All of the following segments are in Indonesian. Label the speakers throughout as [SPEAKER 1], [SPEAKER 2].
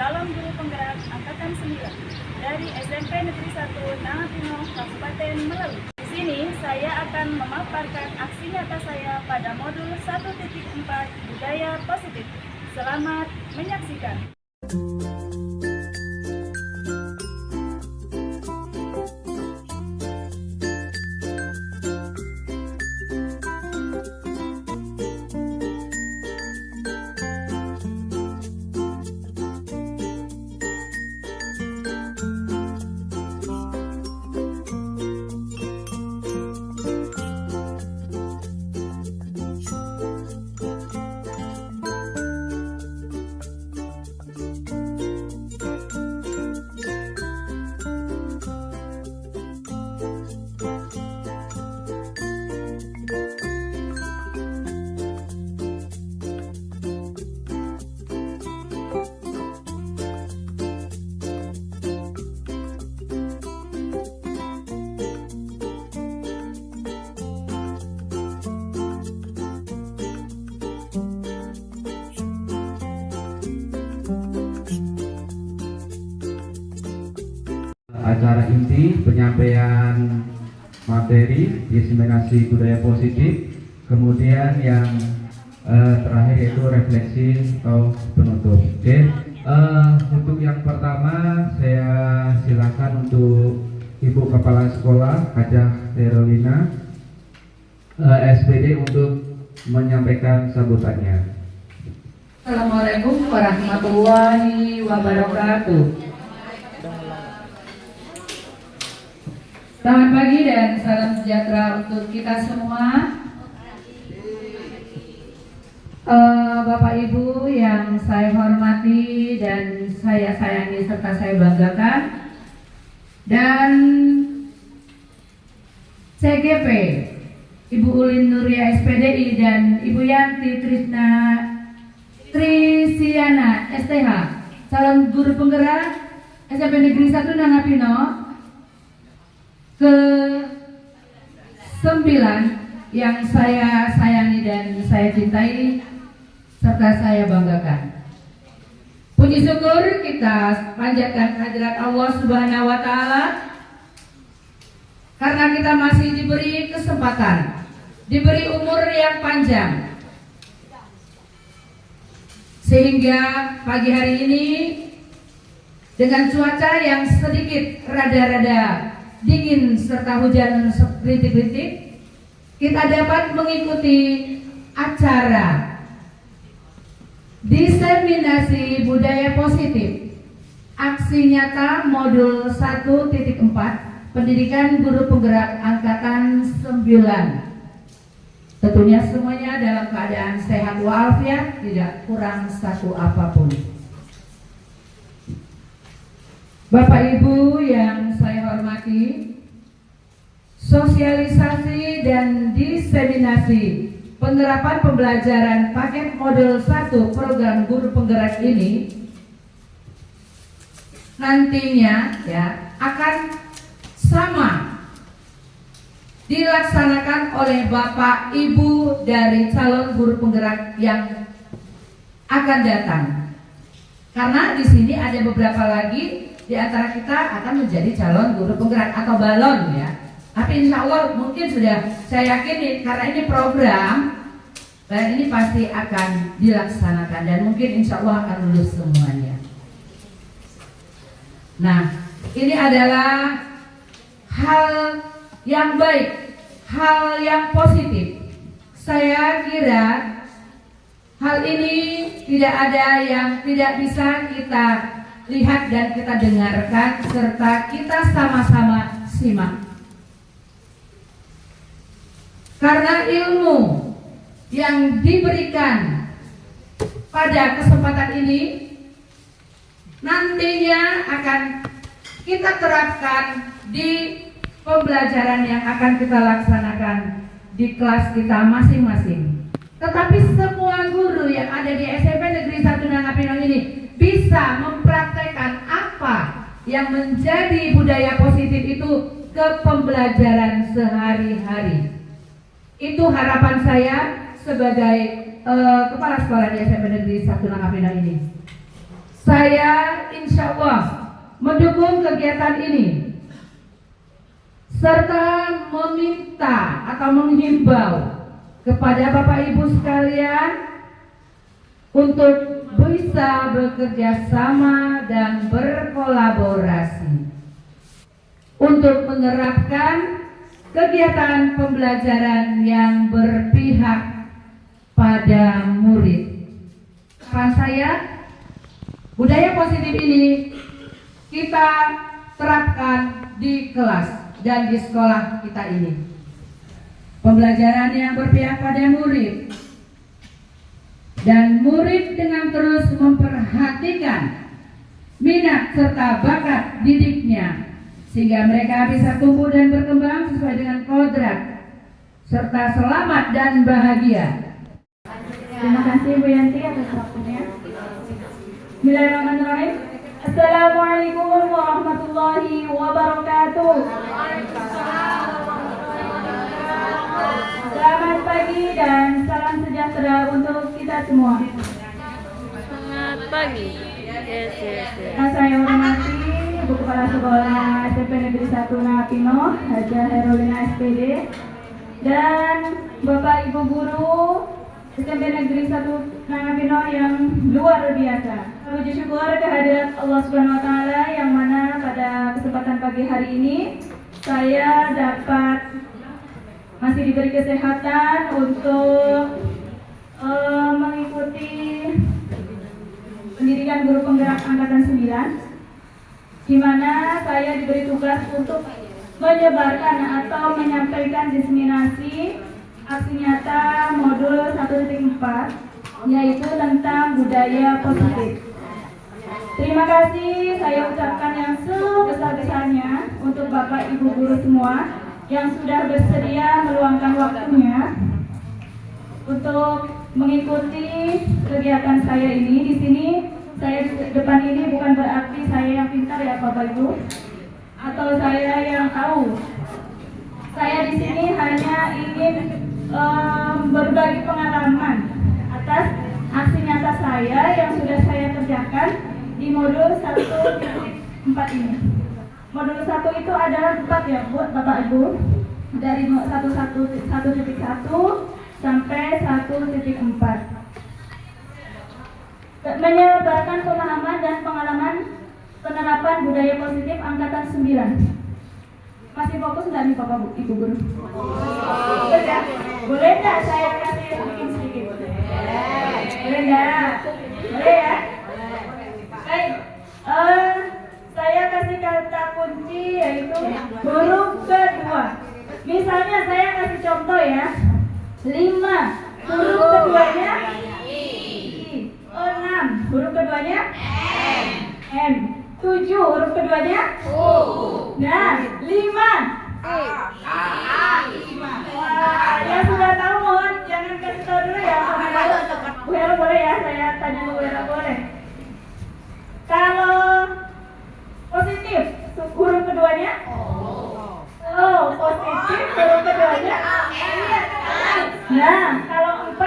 [SPEAKER 1] calon guru penggerak angkatan 9 dari SMP Negeri 1 Nangapino, Kabupaten Melawi. Di sini saya akan memaparkan aksi nyata saya pada modul 1.4 budaya positif. Selamat menyaksikan.
[SPEAKER 2] Acara inti penyampaian materi diseminasi budaya positif, kemudian yang terakhir yaitu refleksi atau penutup. Oke, untuk yang pertama saya silakan untuk Ibu Kepala Sekolah Kajah Terolina SPD untuk menyampaikan sambutannya.
[SPEAKER 3] Assalamualaikum warahmatullahi wabarakatuh. Selamat pagi dan salam sejahtera untuk kita semua. Bapak Ibu yang saya hormati dan saya sayangi serta saya banggakan, dan CGP Ibu Ulin Nuria SPDI dan Ibu Yanti Trisiana STH, calon guru penggerak SMP Negeri 1 Nangapino ke-9 yang saya sayangi dan saya cintai serta saya banggakan. Puji syukur kita panjatkan kehadirat Allah Subhanahu wa Ta'ala karena kita masih diberi kesempatan, diberi umur yang panjang, sehingga pagi hari ini dengan cuaca yang sedikit rada-rada dingin serta hujan rintik-rintik, kita dapat mengikuti acara diseminasi budaya positif aksi nyata modul 1.4 pendidikan guru penggerak angkatan 9. Tentunya semuanya dalam keadaan sehat walafiat, tidak kurang satu apapun. Bapak Ibu yang saya hormati, sosialisasi dan diseminasi penerapan pembelajaran paket modul 1 program guru penggerak ini nantinya akan sama dilaksanakan oleh Bapak Ibu dari calon guru penggerak yang akan datang. Karena di sini ada beberapa lagi di antara kita akan menjadi calon guru penggerak atau balon ya. Tapi insya Allah mungkin sudah saya yakin karena ini program dan ini pasti akan dilaksanakan dan mungkin insya Allah akan lulus semuanya. Nah, ini adalah hal yang baik, hal yang positif. Saya kira hal ini tidak ada yang tidak bisa kita lihat dan kita dengarkan serta kita sama-sama simak. Karena ilmu yang diberikan pada kesempatan ini nantinya akan kita terapkan di pembelajaran yang akan kita laksanakan di kelas kita masing-masing. Tetapi semua guru yang ada di SMP Negeri 1 Nangapino ini bisa mempraktekkan apa yang menjadi budaya positif itu ke pembelajaran sehari-hari. Itu harapan saya sebagai kepala sekolah di SMP Negeri 1 Nangapino ini. Saya insya Allah mendukung kegiatan ini serta meminta atau menghimbau kepada Bapak Ibu sekalian untuk bisa bekerja sama dan berkolaborasi untuk menerapkan kegiatan pembelajaran yang berpihak pada murid. Harapan saya, budaya positif ini kita terapkan di kelas dan di sekolah kita ini. Pembelajaran yang berpihak pada murid, dan murid dengan terus memperhatikan minat serta bakat didiknya sehingga mereka bisa tumbuh dan berkembang sesuai dengan kodrat serta selamat dan bahagia.
[SPEAKER 1] Terima kasih Bu Yanti atas waktunya. Bismillahirrahmanirrahim. Assalamualaikum warahmatullahi wabarakatuh. Selamat pagi dan salam sejahtera untuk kita semua.
[SPEAKER 4] Selamat pagi. Yes.
[SPEAKER 1] Saya hormati Ibu Kepala Sekolah SMP Negeri 1 Nangapino, Haja Herolina SPD, dan Bapak Ibu Guru SMP Negeri 1 Nangapino yang luar biasa. Puji syukur kehadirat Allah Subhanahu wa Ta'ala yang mana pada kesempatan pagi hari ini saya dapat masih diberi kesehatan untuk mengikuti pendidikan guru penggerak angkatan 9, di mana saya diberi tugas untuk menyebarkan atau menyampaikan diseminasi aksi nyata modul 1.4, yaitu tentang budaya positif. Terima kasih saya ucapkan yang sebesar-besarnya untuk Bapak Ibu guru semua yang sudah bersedia meluangkan waktunya untuk mengikuti kegiatan saya ini. Di sini saya di depan ini bukan berarti saya yang pintar ya Bapak Ibu, atau saya yang tahu. Saya di sini hanya ingin berbagi pengalaman atas aksi nyata saya yang sudah saya kerjakan di modul 1.4 ini. Modul 1 itu ada 4 ya buat Bapak Ibu, dari 1.1 sampai 1.4. Menyebarkan pemahaman dan pengalaman penerapan budaya positif angkatan 9. Masih fokus nggak nih Bapak Ibu guru? Fokus ya? Boleh nggak saya kasih bikin sedikit? Boleh nggak? Boleh ya? Baik. Saya kasih kata kunci yaitu huruf kedua. Misalnya saya kasih contoh ya. 5 huruf keduanya I. 6 huruf keduanya N. 7 huruf keduanya U. Nah, 5 Wah, yang sudah tahu mohon jangan kasih tahu dulu ya. Bu Hero boleh ya, saya tanya Bu Hero boleh. Kalau positif huruf keduanya positif huruf keduanya iya. Nah, kalau 4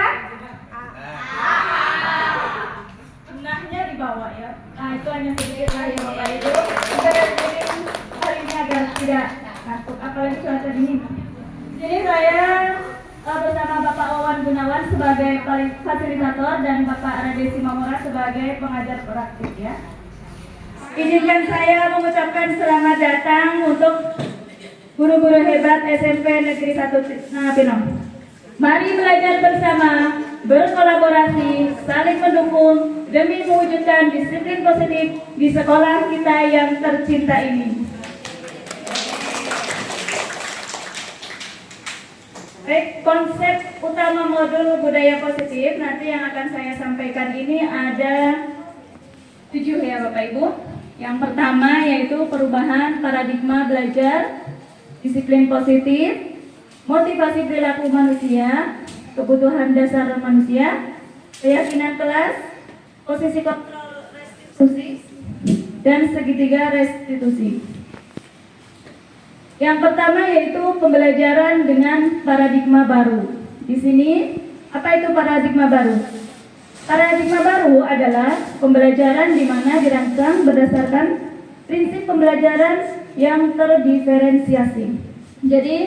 [SPEAKER 1] benahnya di bawah ya. Nah, itu hanya sedikit lah ya Bapak Ibu. Kita bikin hari ini agar tidak takut, apalagi cuaca dingin. Jadi saya bersama Bapak Wawan Gunawan sebagai fasilitator dan Bapak Rade Simamora sebagai pengajar praktik ya. Izinkan saya mengucapkan selamat datang untuk guru-guru hebat SMP Negeri 1 Nangapino. Mari belajar bersama, berkolaborasi, saling mendukung demi mewujudkan disiplin positif di sekolah kita yang tercinta ini. Baik, konsep utama modul budaya positif nanti yang akan saya sampaikan ini ada 7 ya Bapak Ibu. Yang pertama yaitu perubahan paradigma belajar, disiplin positif, motivasi perilaku manusia, kebutuhan dasar manusia, keyakinan kelas, posisi kontrol restitusi, dan segitiga restitusi. Yang pertama yaitu pembelajaran dengan paradigma baru. Di sini apa itu paradigma baru? Paradigma baru adalah pembelajaran di mana dirancang berdasarkan prinsip pembelajaran yang terdiferensiasi. Jadi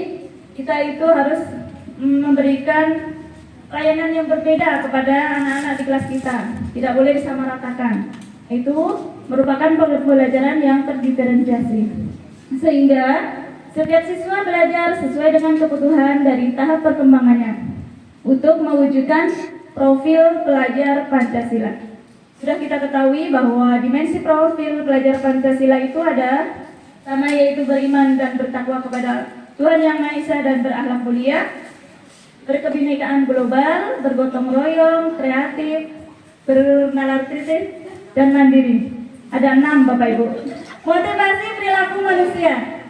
[SPEAKER 1] kita itu harus memberikan layanan yang berbeda kepada anak-anak di kelas kita. Tidak boleh disamaratakan. Itu merupakan pembelajaran yang terdiferensiasi. Sehingga setiap siswa belajar sesuai dengan kebutuhan dari tahap perkembangannya untuk mewujudkan profil pelajar Pancasila. Sudah kita ketahui bahwa dimensi profil pelajar Pancasila itu ada sama, yaitu beriman dan bertakwa kepada Tuhan Yang Maha Esa dan berakhlak mulia, berkebinekaan global, bergotong royong, kreatif, bernalar kritis, dan mandiri. Ada 6 Bapak Ibu. Motivasi perilaku manusia.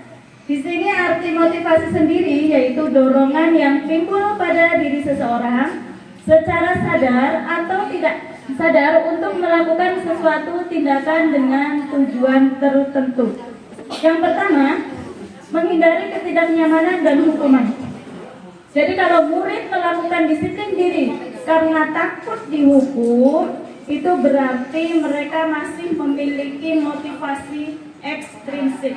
[SPEAKER 1] Di sini arti motivasi sendiri yaitu dorongan yang timbul pada diri seseorang secara sadar atau tidak sadar untuk melakukan sesuatu tindakan dengan tujuan tertentu. Yang pertama, menghindari ketidaknyamanan dan hukuman. Jadi kalau murid melakukan disiplin diri karena takut dihukum, itu berarti mereka masih memiliki motivasi ekstrinsik.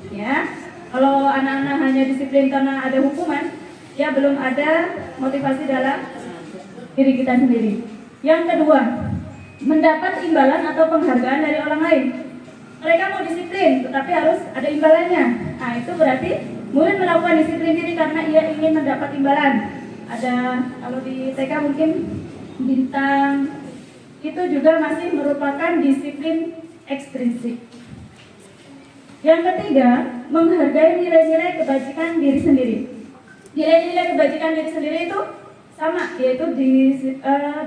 [SPEAKER 1] Ya, kalau anak-anak hanya disiplin karena ada hukuman, ya belum ada motivasi dalam diri kita sendiri. Yang kedua, mendapat imbalan atau penghargaan dari orang lain. Mereka mau disiplin, tetapi harus ada imbalannya. Nah, itu berarti murid melakukan disiplin diri karena ia ingin mendapat imbalan. Ada, kalau di TK mungkin bintang, itu juga masih merupakan disiplin ekstrinsik. Yang ketiga, menghargai nilai-nilai kebajikan diri sendiri. Nilai-nilai kebajikan diri sendiri itu sama, yaitu di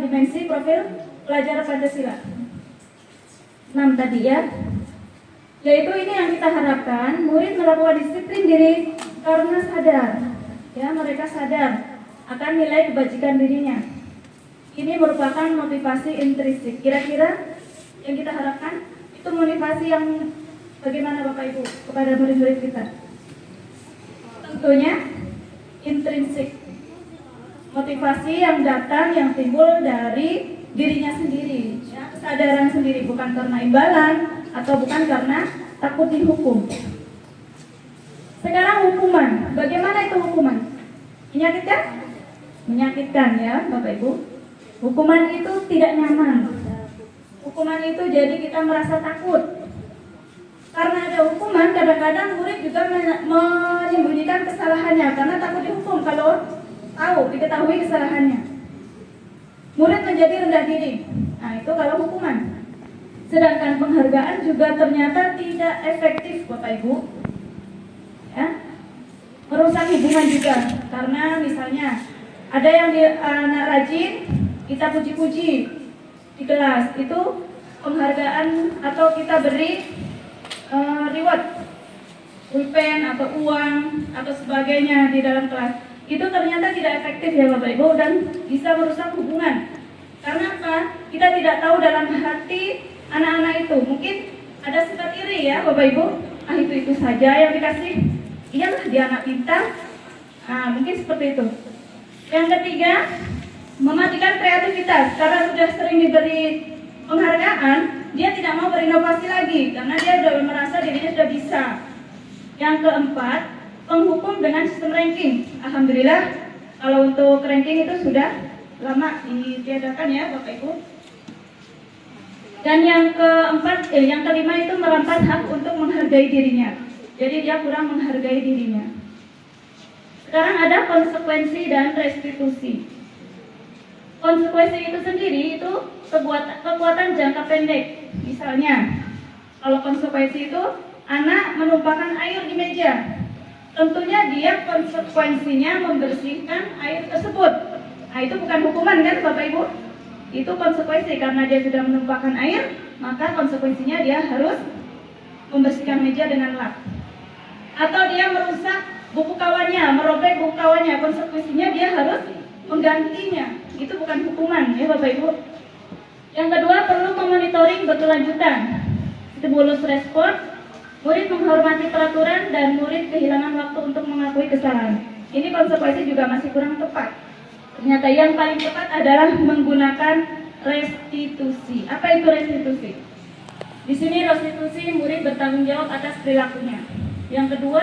[SPEAKER 1] dimensi profil pelajar Pancasila. 6 tadi ya. Yaitu ini yang kita harapkan, murid melakukan disiplin diri karena sadar. Ya, mereka sadar akan nilai kebajikan dirinya. Ini merupakan motivasi intrinsik. Kira-kira yang kita harapkan itu motivasi yang bagaimana Bapak Ibu kepada murid-murid kita? Tentunya intrinsik. Motivasi yang datang, yang timbul dari dirinya sendiri, ya, kesadaran sendiri, bukan karena imbalan atau bukan karena takut dihukum. Sekarang hukuman. Bagaimana itu hukuman? Menyakitkan? Menyakitkan ya Bapak Ibu. Hukuman itu tidak nyaman. Hukuman itu jadi kita merasa takut. Karena ada hukuman, kadang-kadang murid juga menyembunyikan kesalahannya karena takut dihukum kalau tahu, diketahui kesalahannya. Murid menjadi rendah diri. Nah, itu kalau hukuman. Sedangkan penghargaan juga ternyata tidak efektif Bapak Ibu. Ya. Merusak hubungan juga. Karena misalnya ada yang anak rajin, kita puji-puji di kelas, itu penghargaan atau kita beri reward, pulpen atau uang atau sebagainya di dalam kelas, itu ternyata tidak efektif ya Bapak Ibu dan bisa merusak hubungan. Karena apa? Kita tidak tahu dalam hati anak-anak itu. Mungkin ada sifat iri ya Bapak Ibu. Ah, itu saja yang dikasih. Iyalah dia anak pintar. Nah, mungkin seperti itu. Yang ketiga, mematikan kreativitas. Karena sudah sering diberi penghargaan, dia tidak mau berinovasi lagi karena dia sudah merasa dirinya sudah bisa. Yang keempat, penghukum dengan sistem ranking. Alhamdulillah, kalau untuk ranking itu sudah lama ditiadakan ya Bapak Ibu. Dan yang kelima itu merampas hak untuk menghargai dirinya. Jadi dia kurang menghargai dirinya. Sekarang ada konsekuensi dan restitusi. Konsekuensi itu sendiri itu kekuatan jangka pendek. Misalnya, kalau konsekuensi itu anak menumpahkan air di meja, tentunya dia konsekuensinya membersihkan air tersebut. Nah, itu bukan hukuman kan Bapak Ibu? Itu konsekuensi karena dia sudah menumpahkan air, maka konsekuensinya dia harus membersihkan meja dengan lap. Atau dia merusak buku kawannya, merobek buku kawannya, konsekuensinya dia harus menggantinya. Itu bukan hukuman ya Bapak Ibu. Yang kedua, perlu memonitoring berkelanjutan. Stimulus respon, murid menghormati peraturan dan murid kehilangan waktu untuk mengakui kesalahan. Ini konsekuensi juga masih kurang tepat. Ternyata yang paling tepat adalah menggunakan restitusi. Apa itu restitusi? Di sini restitusi murid bertanggung jawab atas perilakunya. Yang kedua,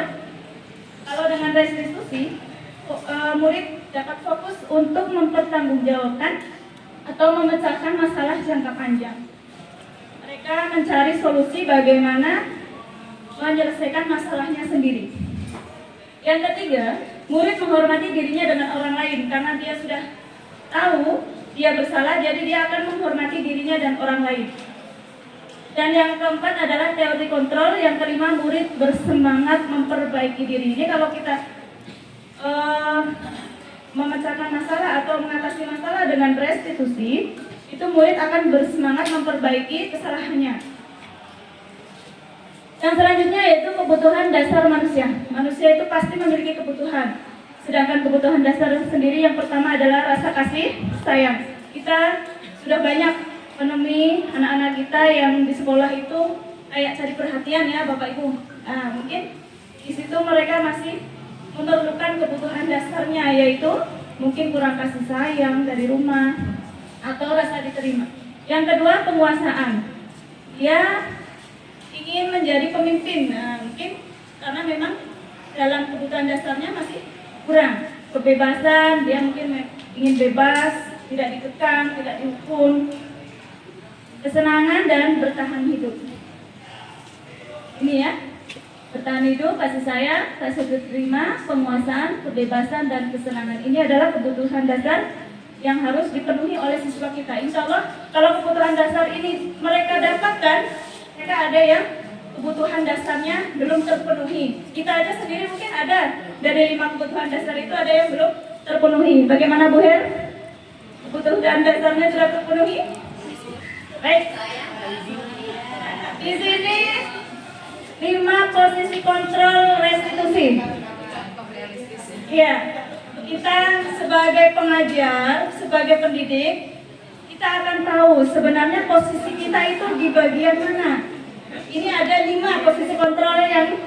[SPEAKER 1] kalau dengan restitusi murid dapat fokus untuk mempertanggungjawabkan atau memecahkan masalah jangka panjang. Mereka mencari solusi bagaimana menyelesaikan masalahnya sendiri. Yang ketiga, murid menghormati dirinya dengan orang lain karena dia sudah tahu dia bersalah, jadi dia akan menghormati dirinya dan orang lain. Dan yang keempat adalah teori kontrol. Yang kelima, murid bersemangat memperbaiki diri. Ini kalau kita memecahkan masalah atau mengatasi masalah dengan restitusi, itu murid akan bersemangat memperbaiki kesalahannya. Yang selanjutnya yaitu kebutuhan dasar manusia. Manusia itu pasti memiliki kebutuhan. Sedangkan kebutuhan dasar sendiri yang pertama adalah rasa kasih sayang. Kita sudah banyak menemui anak-anak kita yang di sekolah itu kayak cari perhatian ya Bapak Ibu. Nah, mungkin di situ mereka masih memerlukan kebutuhan dasarnya, yaitu mungkin kurang kasih sayang dari rumah atau rasa diterima. Yang kedua, penguasaan. Dia ingin menjadi pemimpin. Nah, mungkin karena memang dalam kebutuhan dasarnya masih kurang kebebasan, dia mungkin ingin bebas, tidak dikekang, tidak dihukum, kesenangan dan bertahan hidup. Ini ya, bertahan hidup, kasih sayang, rasa diterima, penguasaan, kebebasan dan kesenangan. Ini adalah kebutuhan dasar yang harus dipenuhi oleh siswa kita. Insya Allah kalau kebutuhan dasar ini mereka dapatkan, mereka ada yang kebutuhan dasarnya belum terpenuhi. Kita aja sendiri mungkin ada dari 5 kebutuhan dasar itu ada yang belum terpenuhi. Bagaimana Bu Her? Kebutuhan dasarnya sudah terpenuhi? Baik. Di sini 5 posisi kontrol restitusi. Iya. Kita sebagai pengajar, sebagai pendidik, kita akan tahu sebenarnya posisi kita itu di bagian mana. Ini ada 5 posisi kontrol yang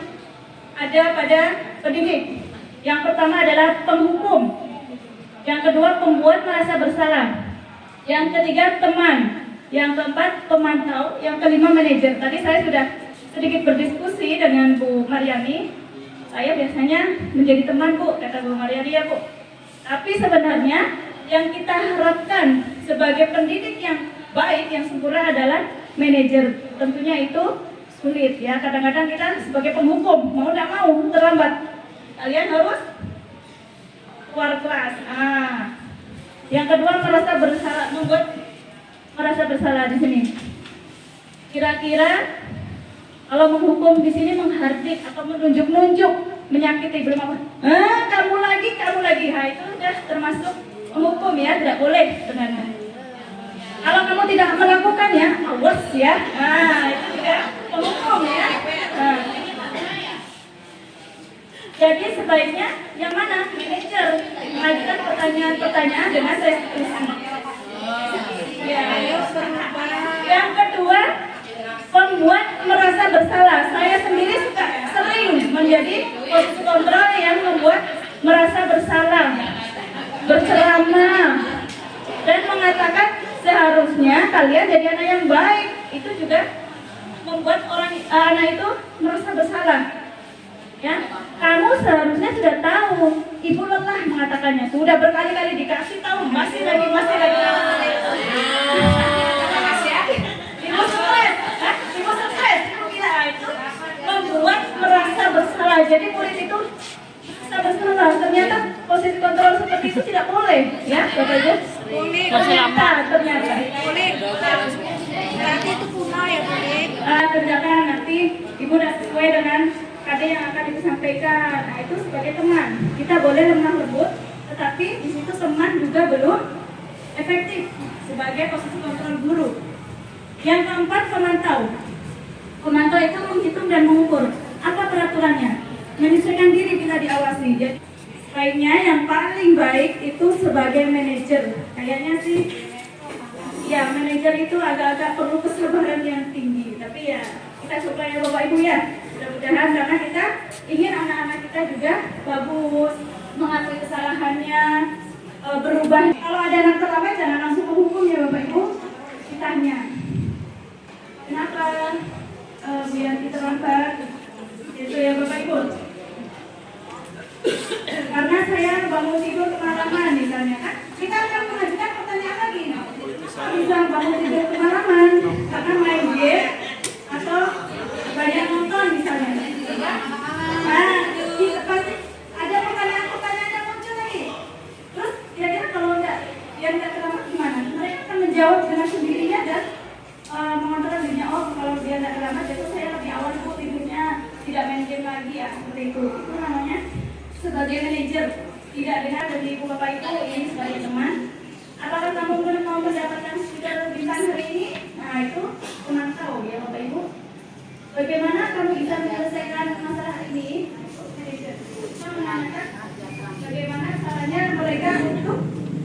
[SPEAKER 1] ada pada pendidik. Yang pertama adalah penghukum. Yang kedua, pembuat merasa bersalah. Yang ketiga, teman. Yang keempat, pemantau. Yang kelima, manajer. Tadi saya sudah sedikit berdiskusi dengan Bu Mariani. Saya biasanya menjadi teman Bu, kata Bu Mariani ya Bu. Tapi sebenarnya yang kita harapkan sebagai pendidik yang baik, yang sempurna adalah manajer. Tentunya itu sulit ya. Kadang-kadang kita sebagai penghukum, mau tidak mau terlambat, kalian harus keluar kelas. Yang kedua, merasa bersalah, membuat merasa bersalah di sini. Kira-kira kalau menghukum di sini menghardik atau menunjuk-nunjuk, menyakiti, belum apa? Kamu lagi. Itu sudah termasuk menghukum ya, tidak boleh sebenarnya. Kalau kamu tidak melakukannya, awas ya. Itu juga menghukum ya. Jadi sebaiknya yang mana? Manajer mengajukan pertanyaan-pertanyaan dengan restitusi. Ya. Yang kedua, pembuat merasa bersalah. Saya sendiri sering menjadi posisi kontrol yang membuat merasa bersalah, berceramah, dan mengatakan seharusnya kalian jadi anak yang baik. Itu juga membuat anak itu merasa bersalah. Ya, kamu seharusnya sudah tahu. Ibu lelah mengatakannya. Sudah berkali-kali dikasih tahu, masih lagi. Ibu stres, ibu kira itu membuat merasa bersalah. Jadi murid itu merasa bersalah. Ternyata posisi kontrol seperti itu tidak boleh, ya, Bapak Ibu. Ternyata.
[SPEAKER 5] Berarti itu punah ya, Bu.
[SPEAKER 1] Kerjakan nanti Ibu sudah sesuai dengan KD yang akan Ibu sampaikan. Nah, itu sebagai teman. Kita boleh lemah lembut, tetapi di situ teman juga belum efektif sebagai posisi kontrol guru. Yang keempat, pemantau. Pemantau itu menghitung dan mengukur apa peraturannya, menyesuaikan diri bila diawasi. Jadi baiknya yang paling baik itu sebagai manajer. Kayaknya sih ya, manajer itu agak-agak perlu kesabaran yang tinggi. Tapi ya kita coba ya Bapak Ibu ya. Mudah-mudahan karena kita ingin anak-anak kita juga bagus, mengakui kesalahannya, berubah. Kalau ada anak terlambat jangan langsung menghukum ya Bapak Ibu. ditanya, kenapa biar kita terlambat? Itu ya Bapak Ibu. Karena saya bangun tidur kemalaman misalnya kan, kita akan mengajukan pertanyaan lagi. Bisa bangun tidur kemalaman karena main game atau banyak nonton misalnya. Nah, kita pasti ada pertanyaan-pertanyaan yang muncul lagi. Terus kira-kira kalau dia nggak terlambat gimana? Mereka akan menjawab dengan sendirinya dan mengontrol dirinya. Oh, kalau dia nggak terlambat, itu saya lebih awal tuh tidurnya, tidak main game lagi ya seperti itu. Itu namanya sebagai manajer, tidak dengar dari ibu bapak itu ini sebagai teman. Apakah kamu mau mendapatkan stiker bintang hari ini? Nah itu pemantau ya bapak ibu. Bagaimana kamu bisa menyelesaikan masalah ini? Saya menanyakan bagaimana caranya mereka untuk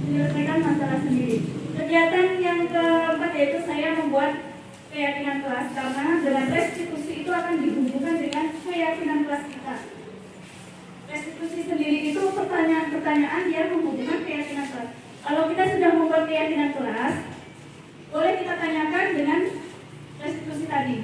[SPEAKER 1] menyelesaikan masalah sendiri. Kegiatan yang keempat yaitu saya membuat keyakinan kelas, karena dengan restitusi itu akan dihubungkan dengan keyakinan kelas kita. Restitusi sendiri itu pertanyaan-pertanyaan yang menghubungkan keyakinan kelas. Kalau kita sudah membuat keyakinan kelas, boleh kita tanyakan dengan restitusi tadi.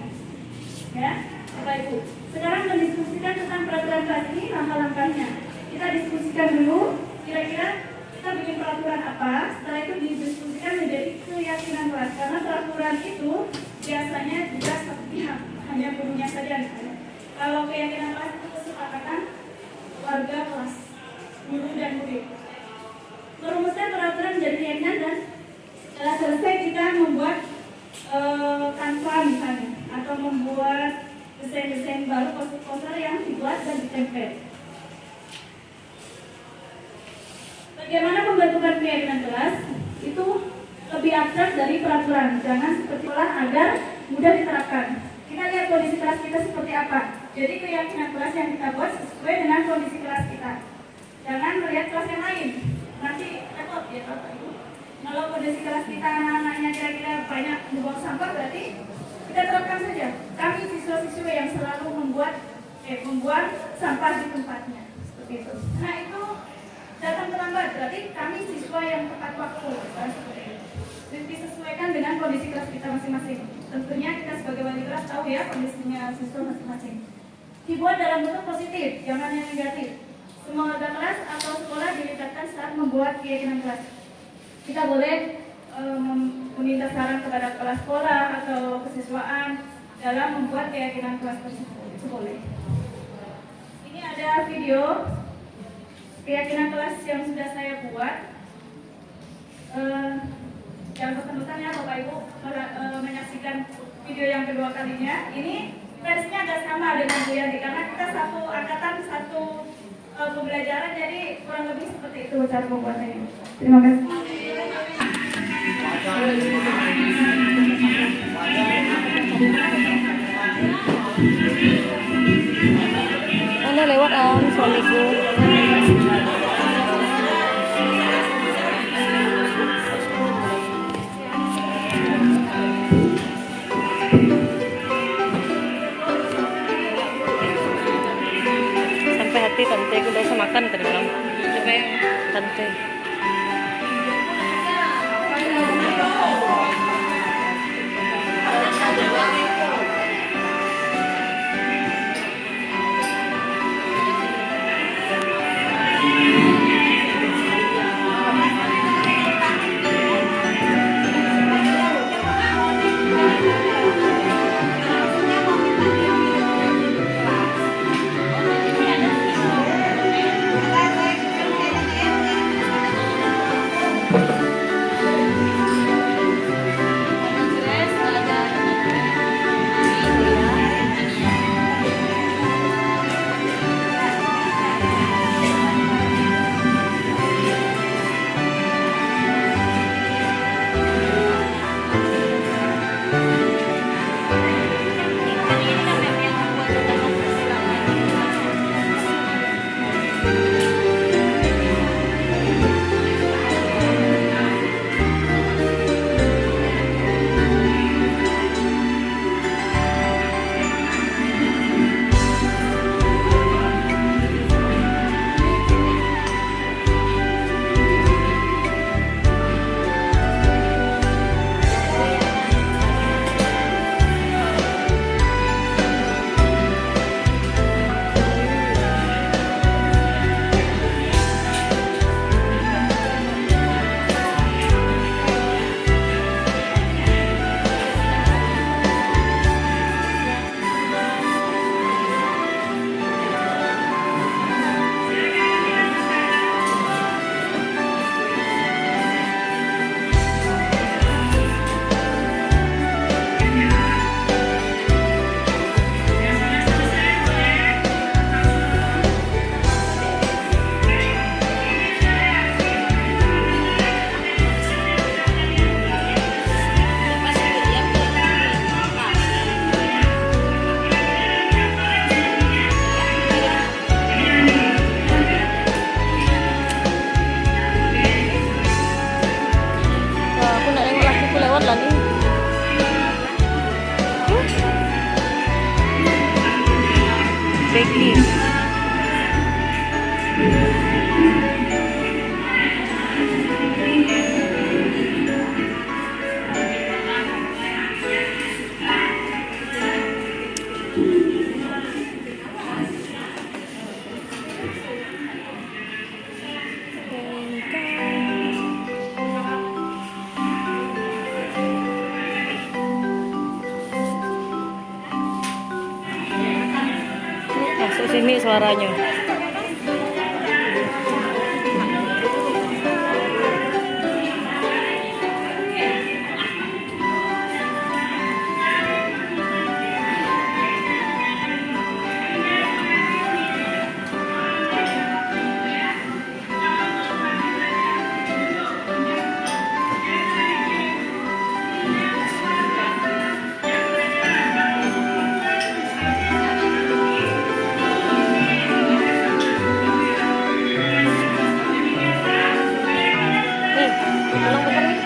[SPEAKER 1] Ya, Bapak Ibu. Sekarang mendiskusikan tentang peraturan kelas ini, langkah-langkahnya. Kita diskusikan dulu, kira-kira kita bikin peraturan apa. Setelah itu didiskusikan menjadi keyakinan kelas. Karena peraturan itu biasanya juga satu pihak, hanya gurunya saja. Kalau keyakinan kelas itu kesepakatan warga kelas, guru dan murid. Merumuskan peraturan menjadi keyakinan dan setelah selesai kita membuat tanpa misalnya atau membuat desain-desain baru, poster-poster yang dibuat dan ditempel. Bagaimana pembentukan keyakinan kelas itu lebih abstrak dari peraturan, jangan seperti olah agar mudah diterapkan. Kita lihat kondisi kelas kita seperti apa. Jadi keyakinan kelas yang kita buat sesuai dengan kondisi kelas kita. Jangan melihat kelas yang lain. Nanti repot ya Bapak Ibu. Kalau kondisi kelas kita anak-anaknya kira-kira banyak membuang sampah, berarti kita terapkan saja. Kami siswa-siswa yang selalu membuang sampah di tempatnya. Seperti itu. Nah itu datang terlambat, berarti kami siswa yang tepat waktu. Seperti itu. Jadi disesuaikan dengan kondisi kelas kita masing-masing. Tentunya kita sebagai wali kelas tahu ya kondisinya siswa masing-masing. Dibuat dalam bentuk positif, jangan yang negatif. Semua warga kelas atau sekolah dilibatkan saat membuat keyakinan kelas. Kita boleh meminta saran kepada kepala sekolah atau kesiswaan dalam membuat keyakinan kelas tersebut. Itu boleh. Ini ada video keyakinan kelas yang sudah saya buat. Yang bersangkutan ya Bapak Ibu menyaksikan video yang kedua kalinya. Ini versinya agak sama dengan Bu Yanti karena kita satu angkatan, satu pembelajaran, jadi kurang lebih seperti itu cara pembuatannya. Terima kasih.
[SPEAKER 4] Ano lewat ang suamiku. Sampai hati tante ko daw sa makan tadi malam. Tante. Becky. Masuk sini suaranya. Nih, tolong bukan nih.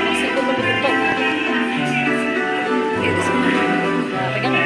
[SPEAKER 4] Masih belum ditutup. Ya, di sini. Nah, pegang.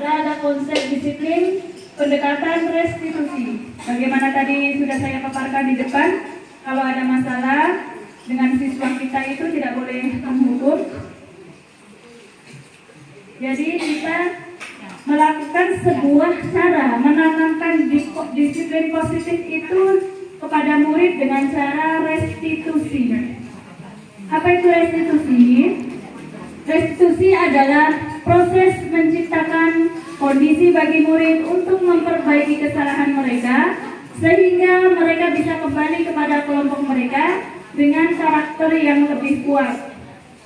[SPEAKER 1] Ada konsep disiplin pendekatan restitusi. Bagaimana tadi sudah saya paparkan di depan, kalau ada masalah dengan siswa kita itu tidak boleh menghukum. Jadi kita melakukan sebuah cara menanamkan disiplin positif itu kepada murid dengan cara restitusi. Apa itu restitusi? Restitusi adalah proses menciptakan kondisi bagi murid untuk memperbaiki kesalahan mereka sehingga mereka bisa kembali kepada kelompok mereka dengan karakter yang lebih kuat.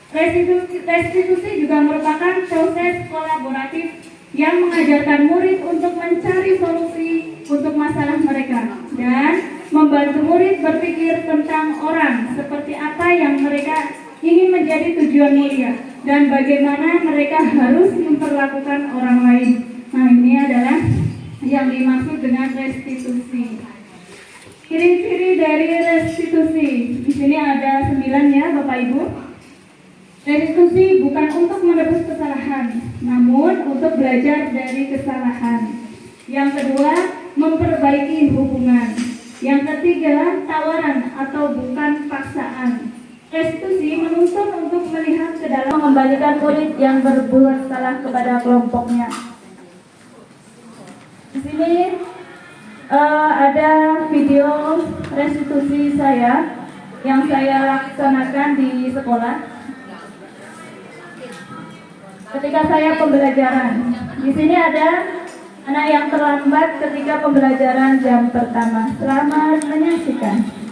[SPEAKER 1] Restitusi juga merupakan proses kolaboratif yang mengajarkan murid untuk mencari solusi untuk masalah mereka dan membantu murid berpikir tentang orang seperti apa yang mereka ingin menjadi tujuan mulia dan bagaimana mereka harus memperlakukan orang lain. Nah, ini adalah yang dimaksud dengan restitusi. Ciri-ciri dari restitusi. Di sini ada 9 ya, Bapak Ibu. Restitusi bukan untuk menebus kesalahan, namun untuk belajar dari kesalahan. Yang kedua, memperbaiki hubungan. Yang ketiga, tawaran atau bukan paksaan. Restitusi menuntut untuk melihat ke dalam, mengembalikan murid yang berbuat salah kepada kelompoknya. Di sini ada video restitusi saya yang saya laksanakan di sekolah ketika saya pembelajaran. Di sini ada anak yang terlambat ketika pembelajaran jam pertama. Selamat menyaksikan.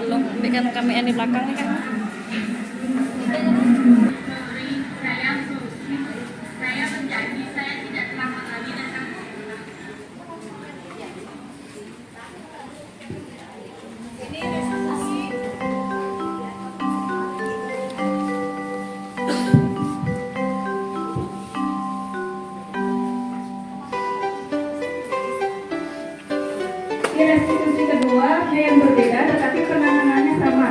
[SPEAKER 4] Kalau bikin kami di belakang nih kan.
[SPEAKER 3] Di restitusi kedua ada yang berbeda tetapi penanganannya sama.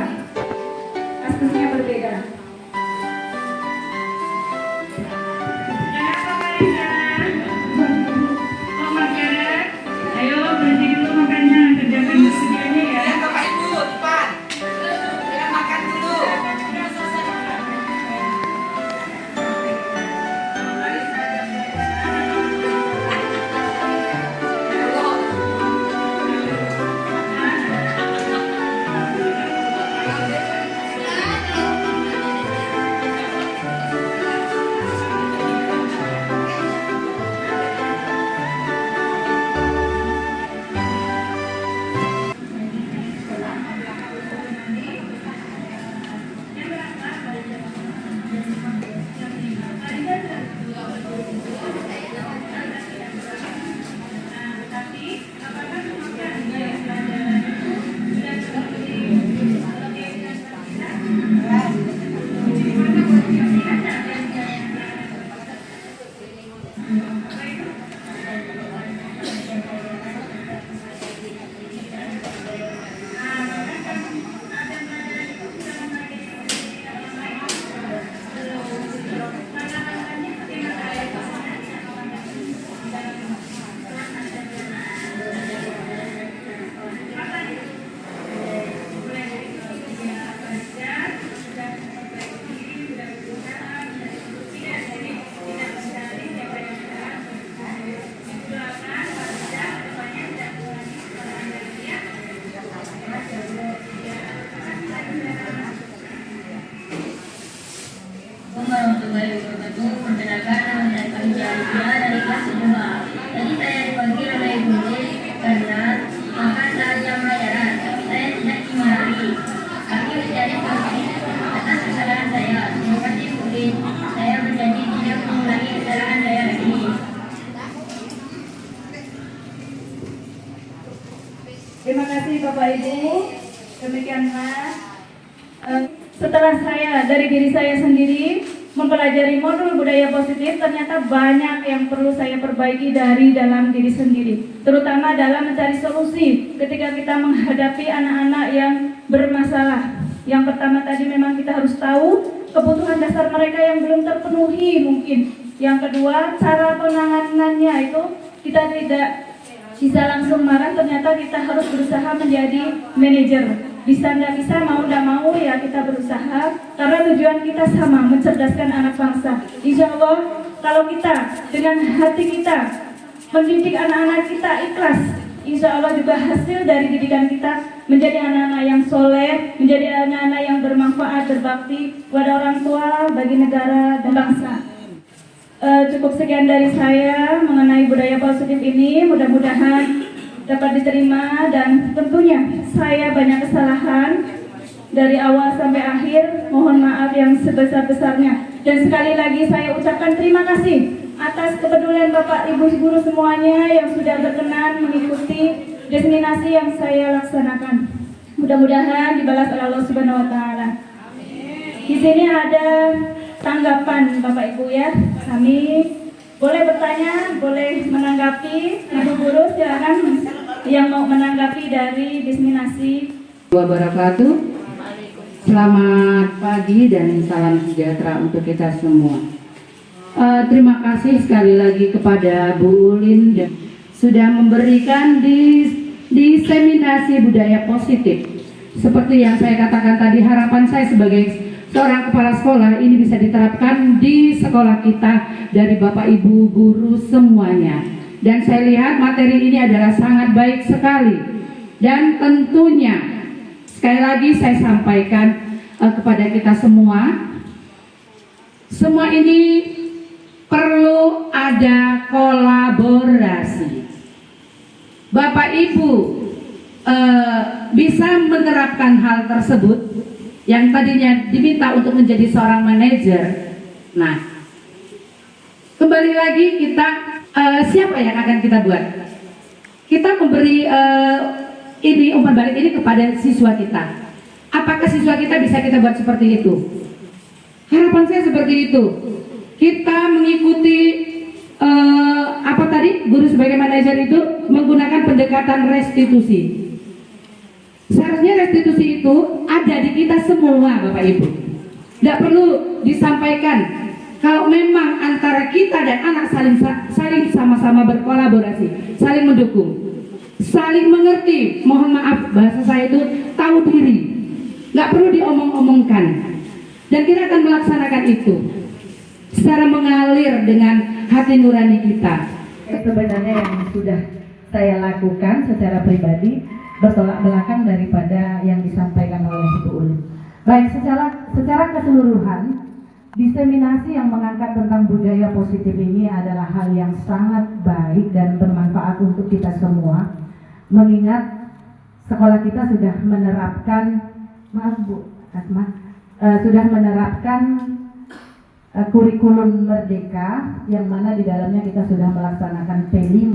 [SPEAKER 3] Kasusnya berbeda. Ayo berhenti dulu makannya, kerjakan sedianya ya.
[SPEAKER 6] Bapak Ibu, depan. Ya, makan dulu.
[SPEAKER 7] Warahmatullahi wabarakatuh. Perkenalkan, nama saya Khadijah Alifia dari kelas 2. Tadi saya dipanggil oleh guru karena makan saat jam pelajaran, tapi saya tidak dimarahi. Kami menjadi positif atas kesalahan saya. Terima kasih Bu Lin. Saya berjanji tidak mengulangi kesalahan saya lagi.
[SPEAKER 1] Terima kasih Bapak Ibu. Demikianlah setelah saya dari diri saya sendiri mempelajari modul budaya positif, ternyata banyak yang perlu saya perbaiki dari dalam diri sendiri, terutama dalam mencari solusi ketika kita menghadapi anak-anak yang bermasalah. Yang pertama tadi memang kita harus tahu kebutuhan dasar mereka yang belum terpenuhi mungkin. Yang kedua, cara penanganannya itu kita tidak bisa langsung marah, ternyata kita harus berusaha menjadi manajer. Bisa nggak bisa, mau nggak mau ya kita berusaha, karena tujuan kita sama, mencerdaskan anak bangsa. Insya Allah kalau kita dengan hati kita mendidik anak-anak kita ikhlas, insya Allah juga hasil dari didikan kita menjadi anak-anak yang soleh, menjadi anak-anak yang bermanfaat, berbakti kepada orang tua, bagi negara dan bangsa. Cukup sekian dari saya mengenai budaya positif ini, mudah-mudahan dapat diterima, dan tentunya saya banyak kesalahan dari awal sampai akhir, mohon maaf yang sebesar-besarnya. Dan sekali lagi saya ucapkan terima kasih atas kepedulian Bapak Ibu guru semuanya yang sudah berkenan mengikuti destinasi yang saya laksanakan. Mudah-mudahan dibalas oleh Allah Subhanahu wa taala. Di sini ada tanggapan Bapak Ibu ya. Kami boleh bertanya, boleh menanggapi. Ibu guru silakan yang mau menanggapi dari destinasi.
[SPEAKER 3] Wabarakatuh. Selamat pagi dan salam sejahtera untuk kita semua. Terima kasih sekali lagi kepada Bu Ulin dan sudah memberikan diseminasi budaya positif. Seperti yang saya katakan tadi, harapan saya sebagai seorang kepala sekolah ini bisa diterapkan di sekolah kita dari Bapak Ibu guru semuanya. Dan saya lihat materi ini adalah sangat baik sekali. Dan tentunya sekali lagi saya sampaikan kepada kita semua ini perlu ada kolaborasi. Bapak Ibu bisa menerapkan hal tersebut yang tadinya diminta untuk menjadi seorang manajer. Nah, kembali lagi kita siapa yang akan kita buat? Kita memberi ini umpan balik ini kepada siswa kita. Apakah siswa kita bisa kita buat seperti itu? Harapan saya seperti itu. Kita mengikuti apa tadi guru sebagai manajer itu menggunakan pendekatan restitusi. Seharusnya restitusi itu ada di kita semua, Bapak Ibu. Tidak perlu disampaikan. Kalau memang antara kita dan anak saling sama-sama berkolaborasi, saling mendukung, saling mengerti. Mohon maaf bahasa saya itu tahu diri. Nggak perlu diomong-omongkan. Dan kita akan melaksanakan itu secara mengalir dengan hati nurani kita.
[SPEAKER 8] Sebenarnya yang sudah saya lakukan secara pribadi bertolak belakang daripada yang disampaikan oleh Ibu Uli. Baik, secara keseluruhan, diseminasi yang mengangkat tentang budaya positif ini adalah hal yang sangat baik dan bermanfaat untuk kita semua. Mengingat sekolah kita sudah menerapkan, maaf Bu Asma, sudah menerapkan kurikulum Merdeka, yang mana di dalamnya kita sudah melaksanakan P5,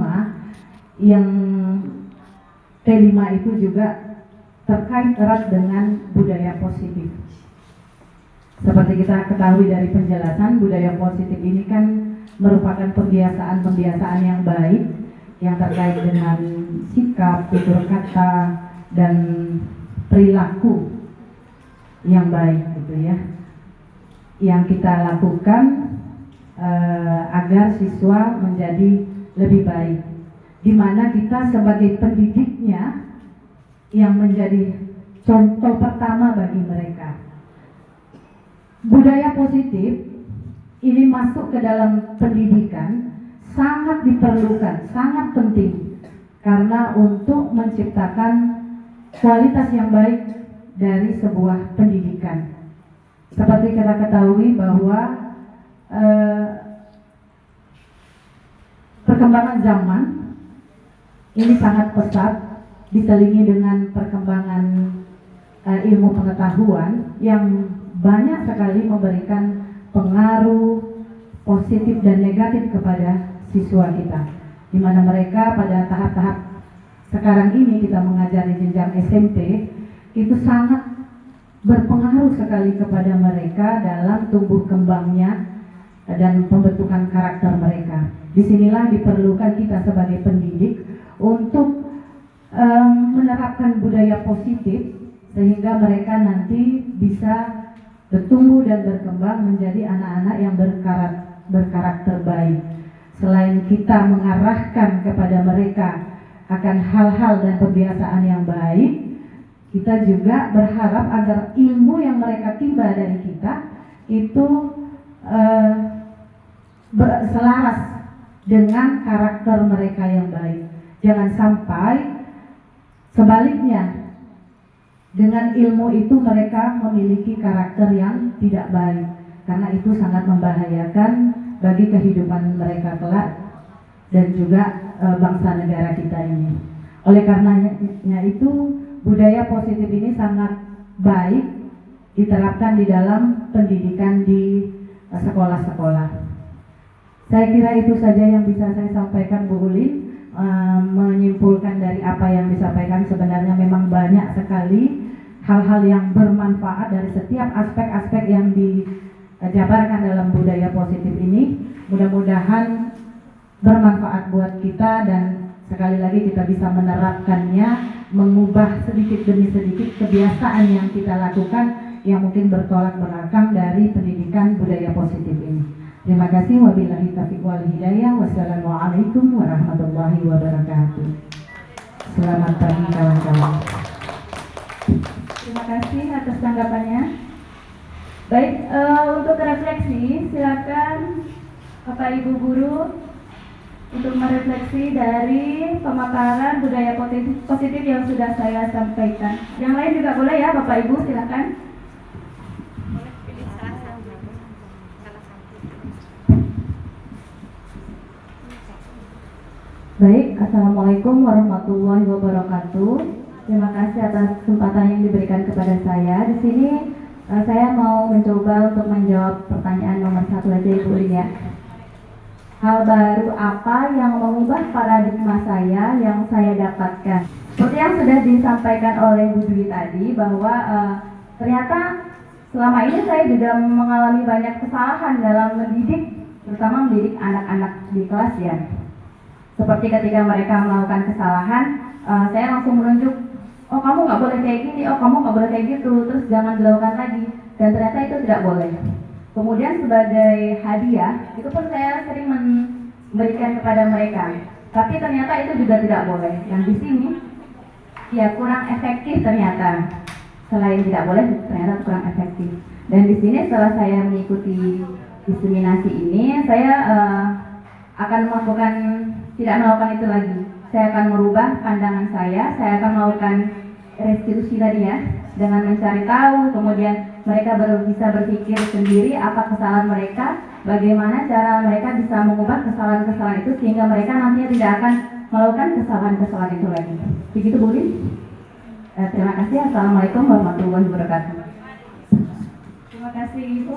[SPEAKER 8] yang P5 itu juga terkait erat dengan budaya positif. Seperti kita ketahui dari penjelasan, budaya positif ini kan merupakan pembiasaan-pembiasaan yang baik yang terkait dengan sikap, tutur kata, dan perilaku yang baik gitu ya, yang kita lakukan agar siswa menjadi lebih baik, di mana kita sebagai pendidiknya yang menjadi contoh pertama bagi mereka. Budaya positif ini masuk ke dalam pendidikan sangat diperlukan, sangat penting, karena untuk menciptakan kualitas yang baik dari sebuah pendidikan. Seperti kita ketahui bahwa perkembangan zaman ini sangat pesat, diselingi dengan perkembangan ilmu pengetahuan yang banyak sekali memberikan pengaruh positif dan negatif kepada siswa kita, di mana mereka pada tahap-tahap sekarang ini kita mengajari jenjang SMP itu sangat berpengaruh sekali kepada mereka dalam tumbuh kembangnya dan pembentukan karakter mereka. Disinilah diperlukan kita sebagai pendidik untuk menerapkan budaya positif sehingga mereka nanti bisa bertumbuh dan berkembang menjadi anak-anak yang berkarakter baik. Selain kita mengarahkan kepada mereka akan hal-hal dan kebiasaan yang baik, kita juga berharap agar ilmu yang mereka timba dari kita itu selaras dengan karakter mereka yang baik. Jangan sampai sebaliknya, dengan ilmu itu mereka memiliki karakter yang tidak baik, karena itu sangat membahayakan bagi kehidupan mereka kelak dan juga bangsa negara kita ini. Oleh karenanya itu budaya positif ini sangat baik diterapkan di dalam pendidikan di sekolah-sekolah. Saya kira itu saja yang bisa saya sampaikan, Bu Ulin. Menyimpulkan dari apa yang disampaikan, sebenarnya memang banyak sekali hal-hal yang bermanfaat dari setiap aspek-aspek yang dijabarkan dalam budaya positif ini. Mudah-mudahan bermanfaat buat kita dan sekali lagi kita bisa menerapkannya, mengubah sedikit demi sedikit kebiasaan yang kita lakukan yang mungkin bertolak belakang dari pendidikan budaya positif ini. Terima kasih. Wabillahi taufiq wal hidayah. Wassalamualaikum warahmatullahi wabarakatuh. Selamat pagi kawan-kawan.
[SPEAKER 1] Terima kasih atas tanggapannya. Baik, untuk refleksi silakan Bapak Ibu guru untuk merefleksi dari pemaparan budaya positif yang sudah saya sampaikan. Yang lain juga boleh ya Bapak Ibu, silakan.
[SPEAKER 8] Baik, Assalamualaikum warahmatullahi wabarakatuh.
[SPEAKER 9] Terima kasih atas kesempatan yang diberikan kepada saya. Di sini saya mau mencoba untuk menjawab pertanyaan nomor 1 aja Ibu ya. Hal baru apa yang mengubah paradigma saya yang saya dapatkan? Seperti yang sudah disampaikan oleh Bu Dwi tadi bahwa ternyata selama ini saya juga mengalami banyak kesalahan dalam mendidik, terutama mendidik anak-anak di kelas ya. Seperti ketika mereka melakukan kesalahan, saya langsung menunjuk, oh kamu nggak boleh kayak gini, oh kamu nggak boleh kayak gitu, terus jangan dilakukan lagi. Dan ternyata itu tidak boleh. Kemudian sebagai hadiah, itu pun saya sering memberikan kepada mereka. Tapi ternyata itu juga tidak boleh. Yang di sini, ya kurang efektif ternyata. Selain tidak boleh, ternyata kurang efektif. Dan di sini setelah saya mengikuti diseminasi ini, saya akan tidak melakukan itu lagi. Saya akan merubah pandangan saya akan melakukan restitusi tadi ya, dengan mencari tahu, kemudian mereka baru bisa berpikir sendiri apa kesalahan mereka, bagaimana cara mereka bisa mengubah kesalahan-kesalahan itu sehingga mereka nantinya tidak akan melakukan kesalahan-kesalahan itu lagi. Begitu Bu Lin? Terima kasih. Assalamualaikum warahmatullahi wabarakatuh.
[SPEAKER 8] Terima kasih Ibu.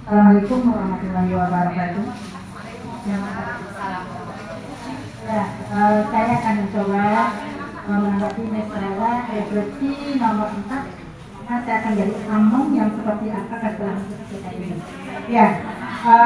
[SPEAKER 8] Assalamualaikum warahmatullahi wabarakatuh. Ya, saya akan mencoba menanggapi masalah refleksi nomor 4. Saya akan jadi among yang seperti apa setelah kita ini. Ya,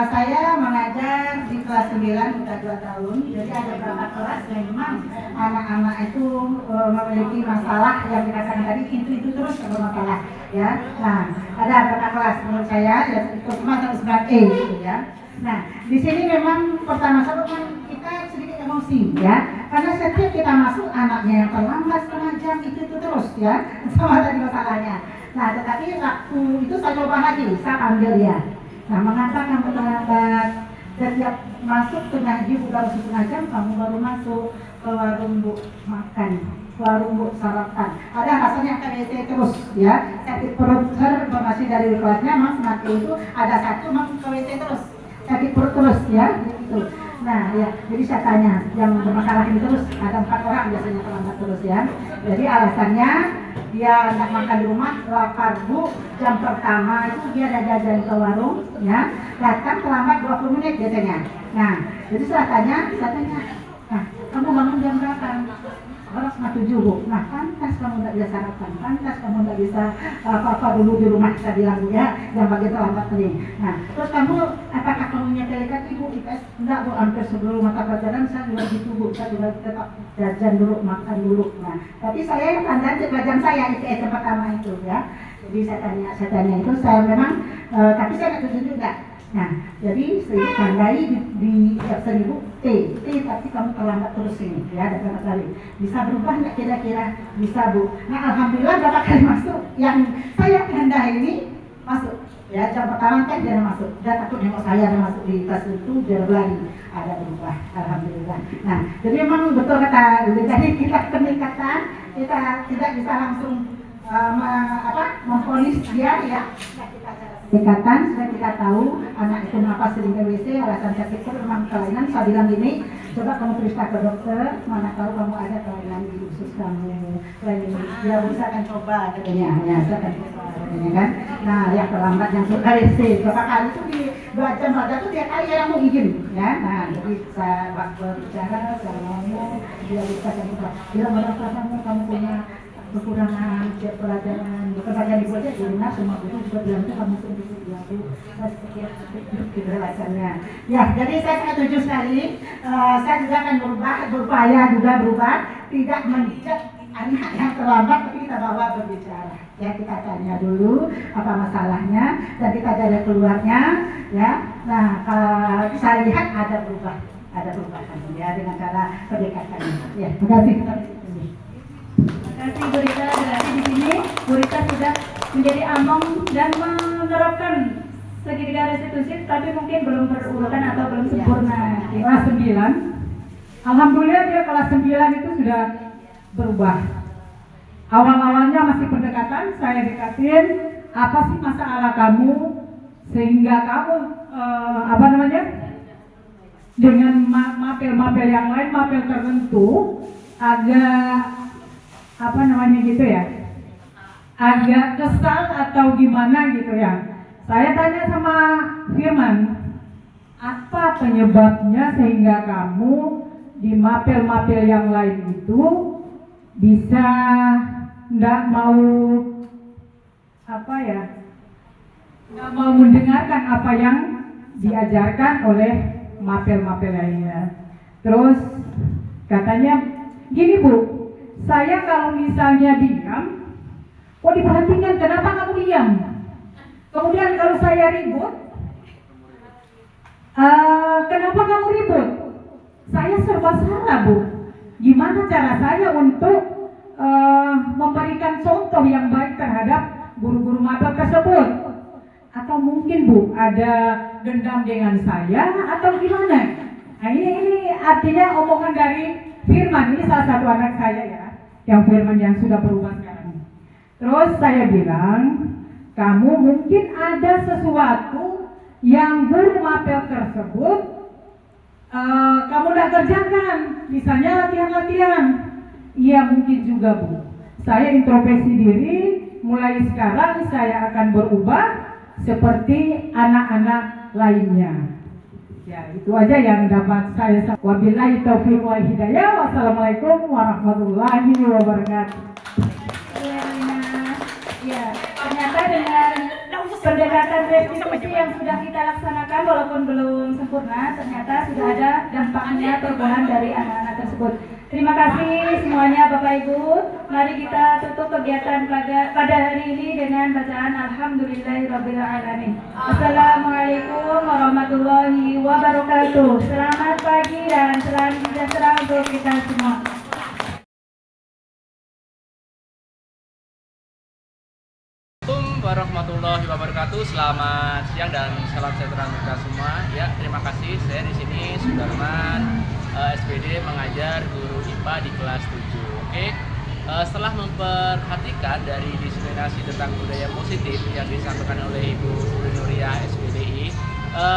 [SPEAKER 8] saya mengajar di kelas 9 sudah 2 tahun. Jadi ada beberapa kelas yang memang anak-anak itu memiliki masalah yang dikatakan tadi itu terus bermasalah. Ya, nah ada beberapa kelas menurut saya ya terutama 9E gitu ya. Nah, di sini memang pertama-tama kita sedikit emosi ya, karena setiap kita masuk anaknya yang terlambat setengah jam itu terus ya, sama tadi masalahnya. Nah, tetapi waktu itu saya coba lagi, saya panggil dia. Nah, mengapa kamu terlambat? Setiap masuk setengah jam, baru setengah jam kamu baru masuk ke warung Bu makan, warung Bu sarapan. Ada rasanya KWC terus ya, sakit perut informasi dari kelasnya, Mas nanti itu ada satu Mas KWC terus. Sakit perut terus ya, gitu. Nah ya, jadi saya tanya yang bermasalah ini terus ada 4 orang biasanya terlambat terus ya. Jadi alasannya dia hendak makan di rumah, lapar Bu, jam pertama itu dia ada jajan ke warung ya, datang terlambat 20 menit biasanya. Nah, jadi saya tanya, nah kamu bangun jam berapa? Orang 7 Bu. Nah, pantas kamu tidak bisa sarapan, pantas kamu tidak bisa apa-apa dulu di rumah, saya bilang Bu ya, yang bagian terlambat ini. Nah, terus kamu, apakah kamu menyepelekan Ibu IPS? Enggak Bu, hampir sebelum mata pelajaran saya juga gitu Bu, saya juga tetap jajan dulu, makan dulu. Nah, tapi saya yang tandaan pelajaran saya IPS yang pertama itu ya. Jadi saya tanya itu, saya memang, tapi saya tidak tunjuk juga. Nah, jadi saya tandai di 1000 T, tapi kamu terlambat terus ini ya, ada berapa kali. Bisa berubah nggak kira-kira? Bisa Bu. Nah, alhamdulillah berapa kali masuk yang saya kehendaki ini masuk. Ya, jam pertama kan dia masuk. Dia takut nengok saya ada masuk di kelas itu, dia berlari. Ada berubah, alhamdulillah. Nah, jadi memang betul kata, jadi kita peningkatan, kita tidak bisa langsung memponis dia ya. Dekatan sudah kita tahu anak itu kenapa sering ke WC, alasan sakit perut memang kelainan. Saya bilang gini, coba kamu periksa ke dokter, mana tahu kamu ada kelainan di usus kamu, kelainan dia bisa akan coba katanya, ya saya akan coba katanya kan. Nah, yang terlambat yang suka WC berapa kali itu di 2 jam saja tuh dia kali yang mau izin ya. Nah, jadi saya berbicara, saya ngomong, dia bisa kan coba. Dia merasa kamu punya kekurangan pelajaran, bukan saja di belajar di rumah, semua guru juga bilang itu kamu sendiri bilang itu seperti alasannya. Ya, jadi saya sangat setuju sekali. Saya juga akan berupaya juga berubah, tidak menjat anak yang terlambat, tapi kita bawa berbicara. Ya, kita tanya dulu apa masalahnya dan kita cari keluarnya. Ya, nah saya lihat ada perubahan ya dengan cara pendekatannya. Ya, terima kasih.
[SPEAKER 1] Terima kasih Bu Rita. Berarti di sini Bu Rita sudah menjadi among dan menerapkan segitiga restitusi, tapi mungkin belum berurutan atau belum sempurna.
[SPEAKER 3] Di kelas 9, alhamdulillah dia kelas 9 itu sudah berubah. Awal-awalnya masih pendekatan, saya dekatin, apa sih masalah kamu sehingga kamu dengan mapel-mapel yang lain, mapel tertentu agak apa namanya gitu ya, agak kesal atau gimana gitu ya. Saya tanya sama Firman, apa penyebabnya sehingga kamu di mapel-mapel yang lain itu bisa nggak mau nggak mau mendengarkan apa yang diajarkan oleh mapel-mapel lainnya. Terus katanya gini, Bu, saya kalau misalnya diam, kok diperhatikan, kenapa kamu diam? Kemudian kalau saya ribut, kenapa kamu ribut? Saya serba salah, Bu. Gimana cara saya untuk memberikan contoh yang baik terhadap guru-guru mapel tersebut? Atau mungkin, Bu, ada dendam dengan saya atau gimana? Nah, ini artinya omongan dari Firman. Ini salah satu anak saya ya, yang Firman yang sudah berubah sekarang. Terus saya bilang, kamu mungkin ada sesuatu yang guru mapel tersebut kamu udah kerjakan, misalnya latihan-latihan. Iya mungkin juga, Bu. Saya introspeksi diri, mulai sekarang saya akan berubah seperti anak-anak lainnya. Ya, itu aja yang dapat saya sampaikan. Wabillahi taufiq wal hidayah. Wassalamualaikum warahmatullahi wabarakatuh.
[SPEAKER 1] Ya, ternyata dengan pendekatan restitusi yang sudah kita laksanakan walaupun belum sempurna, ternyata sudah ada dampaknya perubahan dari anak-anak tersebut. Terima kasih semuanya Bapak Ibu. Mari kita tutup kegiatan pada hari ini dengan bacaan Alhamdulillahirabbil alamin. Assalamualaikum warahmatullahi wabarakatuh. Selamat pagi dan salam sejahtera untuk kita semua.
[SPEAKER 10] Warahmatullahi wabarakatuh. Selamat siang dan salam sejahtera untuk kita semua. Ya, terima kasih. Saya di sini Sudarman, SPD mengajar guru IPA di kelas 7. Oke. Setelah memperhatikan dari diseminasi tentang budaya positif yang disampaikan oleh Ibu Nuriyah SPDI,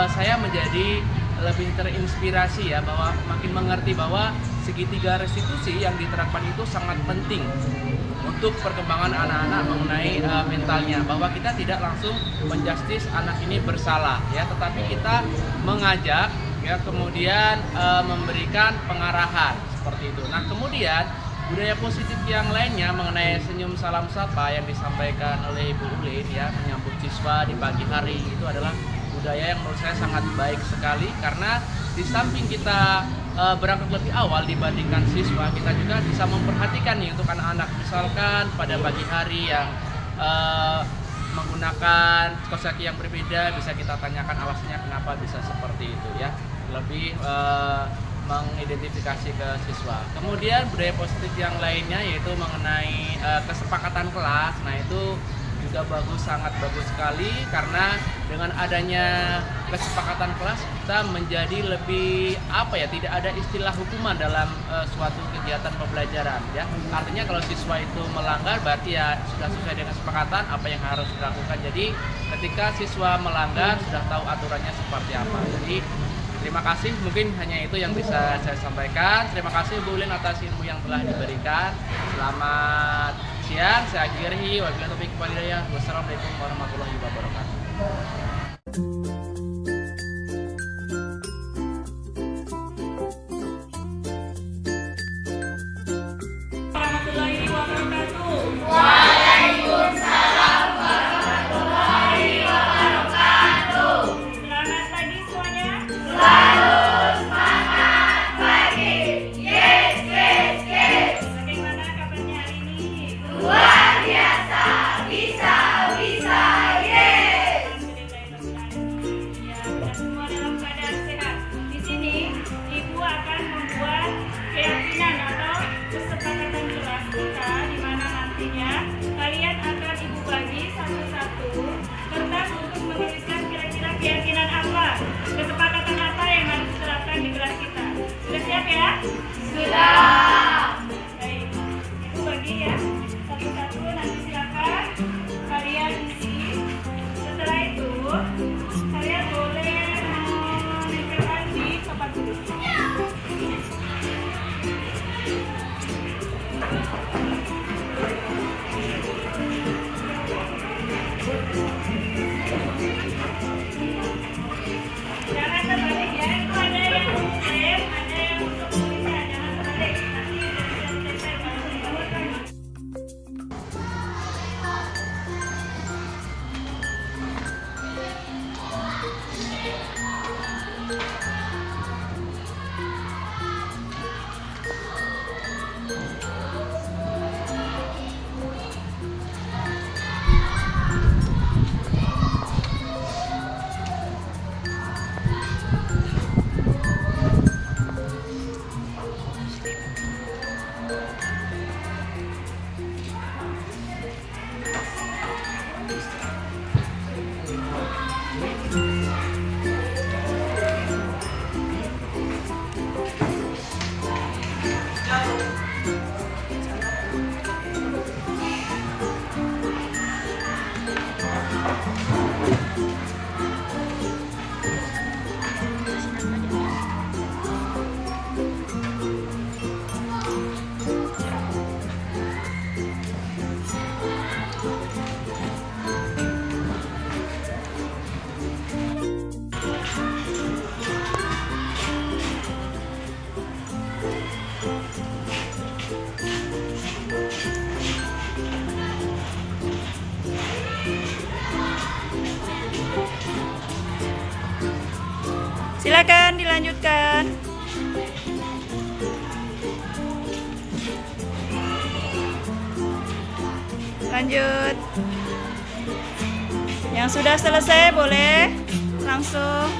[SPEAKER 10] saya menjadi lebih terinspirasi ya, bahwa makin mengerti bahwa segitiga restitusi yang diterapkan itu sangat penting untuk perkembangan anak-anak mengenai mentalnya, bahwa kita tidak langsung menjustis anak ini bersalah ya, tetapi kita mengajak ya, kemudian memberikan pengarahan seperti itu. Nah, kemudian budaya positif yang lainnya mengenai senyum salam sapa yang disampaikan oleh Ibu Ulin ya, menyambut siswa di pagi hari, itu adalah budaya yang menurut saya sangat baik sekali, karena di samping kita berangkat lebih awal dibandingkan siswa, kita juga bisa memperhatikan nih untuk anak-anak. Misalkan pada pagi hari yang menggunakan kaos kaki yang berbeda, bisa kita tanyakan alasannya kenapa bisa seperti itu ya, lebih mengidentifikasi ke siswa. Kemudian budaya positif yang lainnya yaitu mengenai kesepakatan kelas. Nah, itu juga bagus, sangat bagus sekali, karena dengan adanya kesepakatan kelas kita menjadi lebih tidak ada istilah hukuman dalam suatu kegiatan pembelajaran ya. Artinya kalau siswa itu melanggar berarti ya sudah sesuai dengan kesepakatan apa yang harus dilakukan. Jadi ketika siswa melanggar sudah tahu aturannya seperti apa. Jadi terima kasih, mungkin hanya itu yang bisa saya sampaikan. Terima kasih Bu Ulin atas ilmu yang telah diberikan. Selamat siang, saya akhiri. Wabillahi taufiq wal hidayah. Wassalamualaikum warahmatullahi wabarakatuh.
[SPEAKER 1] Warahmatullahi wabarakatuh.
[SPEAKER 6] Waalaikumsalam warahmatullahi wabarakatuh.
[SPEAKER 1] Selamat pagi semuanya.
[SPEAKER 6] Selalu semangat pagi. Yes, yes, yes.
[SPEAKER 1] Bagaimana kabarnya hari ini?
[SPEAKER 6] Luar biasa. Bisa, bisa, yes.
[SPEAKER 1] Alhamdulillah. Lanjut. Yang sudah selesai boleh langsung.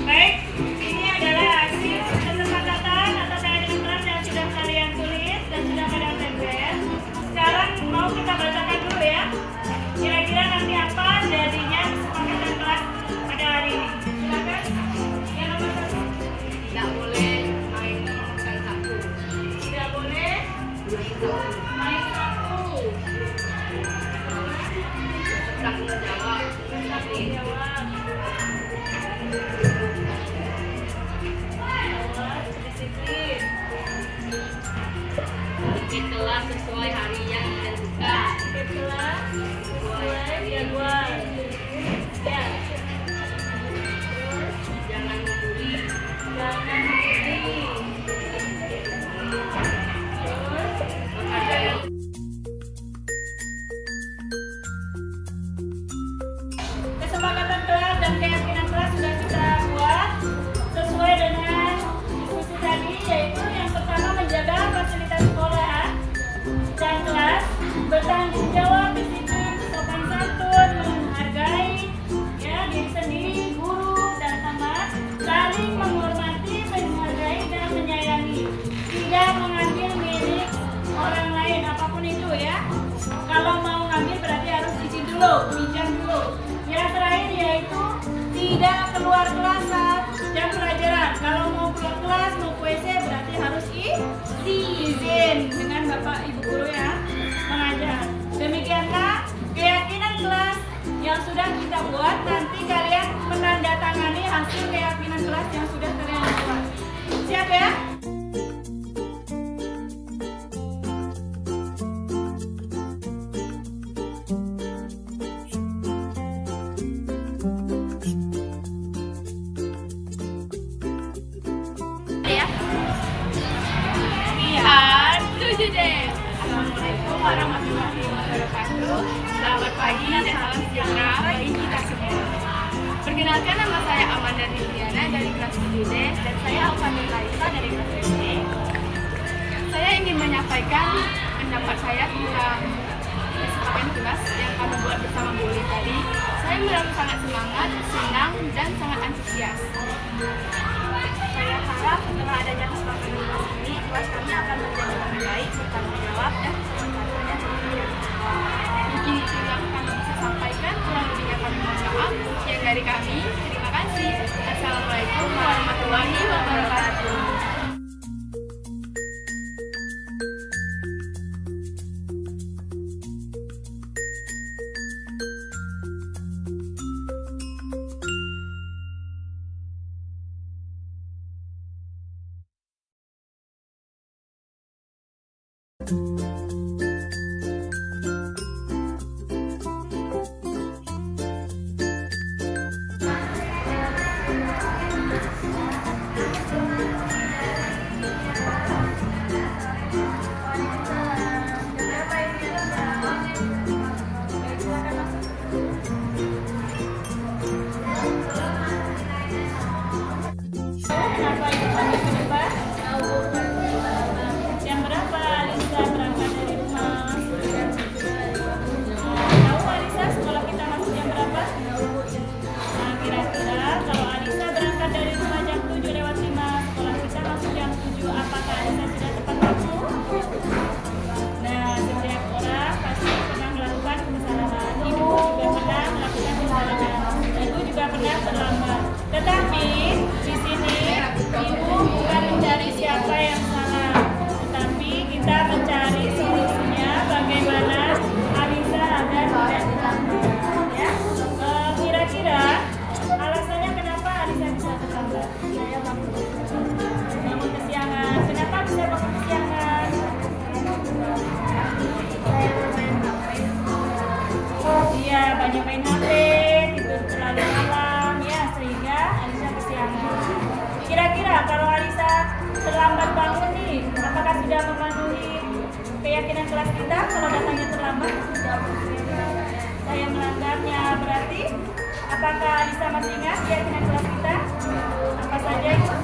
[SPEAKER 1] Baik, ini adalah hasil kesepakatan atau keadaan kelas yang sudah kalian tulis dan sudah kalian tempel. Sekarang mau kita bacakan dulu ya. Kira-kira nanti apa jadinya kesepakatan kelas pada hari ini. Silakan. Yang nomor 1.
[SPEAKER 6] Tidak boleh main satu.
[SPEAKER 1] Tidak boleh main satu.
[SPEAKER 6] Tanggung jawab.
[SPEAKER 1] Tanggung jawab. Disiplin.
[SPEAKER 6] Bikin kelas sesuai hari yang ditentukan.
[SPEAKER 1] Bikin kelas sesuai jadwal. Ya.
[SPEAKER 6] Jangan membuli.
[SPEAKER 1] Jangan membuli. Kesepakatan kelas dan keyakinan kelas sudah kita buat sesuai dengan diskusi tadi, yaitu yang pertama menjaga fasilitas sekolah dan kelas, bertanggung jawab, disiplin, sopan santun, menghargai ya diri sendiri, guru dan teman, saling menghormati, menghargai dan menyayangi, tidak mengambil milik orang lain apapun itu ya. Kalau mau ngambil berarti harus izin dulu, pinjam dulu. Yang terakhir yaitu tidak keluar kelas saat jam pelajaran. Kalau mau keluar kelas, mau ke WC berarti harus diizin dengan Bapak Ibu guru yang mengajar. Demikianlah keyakinan kelas yang sudah kita buat. Nanti kalian menandatangani hasil keyakinan kelas yang sudah kalian buat. Siap ya? Assalamualaikum warahmatullahi wabarakatuh. Selamat pagi dan salam sejahtera bagi kita semua. Perkenalkan, nama saya Amanda Riliana dari kelas 7D dan saya Alfani Laisa dari kelas 7D. Saya ingin menyampaikan pendapat saya tentang kesepakatan kelas yang kami buat bersama Bu Uli tadi. Saya merasa sangat semangat, senang, dan sangat antusias. Saya harap setelah adanya kesepakatan kelas ini, kelas kami akan menjadi lebih baik, bertanggung jawab, dan kesempatan yang mungkin itu yang kami bisa sampaikan. Kurang lebihnya kami mohon maaf. Sekian dari kami. Terima kasih. Assalamualaikum warahmatullahi wabarakatuh. Kenapa itu panggil ke depan? Jam berapa Alisa berangkat dari rumah? Tahu Alisa sekolah kita masuk jam berapa? Nah, kira-kira kalau Alisa berangkat dari rumah jam 7:05, sekolah kita masuk jam 7, apakah Alisa sudah tepat waktu? Nah, setiap orang pasti pernah melakukan kesalahan. Ibu juga pernah melakukan kesalahan. Ibu juga pernah terlambat. Tetapi di sini ibu bukan mencari siapa yang salah, tetapi kita mencari solusinya bagaimana Alisa agar tidak terlambat. Ya, kira-kira alasannya kenapa Alisa bisa terlambat? Saya bangun kesiangan. Kenapa bisa bangun kesiangan? Iya, banyak main HP, tidur terlalu malam, ya sehingga Alisa kesiangan. Kira-kira kalau Alisa terlambat bangun nih, apakah sudah memenuhi keyakinan kelas kita kalau datangnya terlambat? Saya melanggarnya, berarti apakah Alisa masih ingat keyakinan kelas kita? Apa saja itu?